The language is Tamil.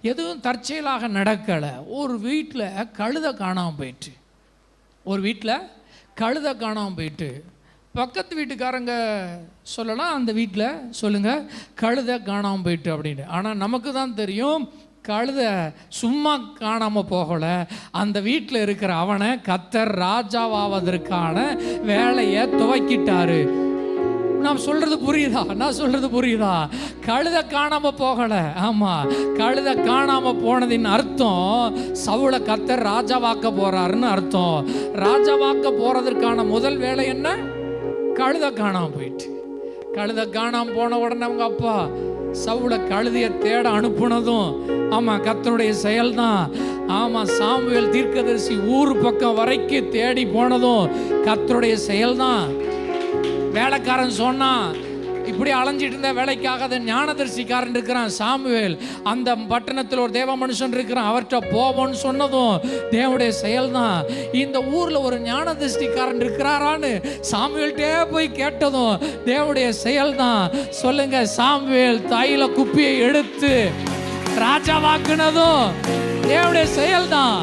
எதுவும் தற்செயலாக நடக்கலை. ஒரு வீட்டில் கழுதை காணாமல் போயிட்டு, ஒரு வீட்டில் கழுதை காணாமல் போயிட்டு, பக்கத்து வீட்டுக்காரங்க சொல்லலாம், அந்த வீட்டில் சொல்லுங்கள் கழுதை காணாமல் போயிட்டு அப்படின்னு. ஆனால் நமக்கு தான் தெரியும் கழுதை சும்மா காணாமல் போகலை. அந்த வீட்டில் இருக்கிற அவனை கர்த்தர் ராஜாவாவதற்கான வேலையை துவக்கிட்டாரு. நான் சொல்கிறது புரியுதா? நான் சொல்கிறது புரியுதா? கழுதை காணாமல் போகலை. ஆமாம், கழுதை காணாமல் போனதின் அர்த்தம் சவுலை கர்த்தர் ராஜாவாக்க போகிறாருன்னு அர்த்தம். ராஜாவாக்க போகிறதுக்கான முதல் வேலை என்ன? கழுதை காணாமல் போயிட்டு. கழுதை காணாமல் போன உடனே அவங்க அப்பா சவுலை கழுதையை தேட அனுப்புனதும் ஆமாம் கர்த்தருடைய செயல்தான். ஆமாம், சாமுவேல் தீர்க்கதரிசி ஊர் பக்கம் வரைக்கும் தேடி போனதும் கர்த்தருடைய செயல்தான். வேலைக்காரன் சொன்னான், இப்படி அலைஞ்சிட்டு இருந்த வேலைக்காக ஞானதரிசிக்காரன் இருக்கிறான் சாமுவேல், அந்த பட்டணத்தில் ஒரு தேவ மனுஷன் இருக்கிறான், அவர்கிட்ட போவோன்னு சொன்னதும் தேவனுடைய செயல்தான். இந்த ஊரில் ஒரு ஞானதரிசிக்காரன் இருக்கிறாரான்னு சாமுவேல்கிட்டே போய் கேட்டதும் தேவனுடைய செயல்தான். சொல்லுங்க, சாமுவேல் தைல குப்பியை எடுத்து ராஜாவாக்குனதும் தேவனுடைய செயல்தான்.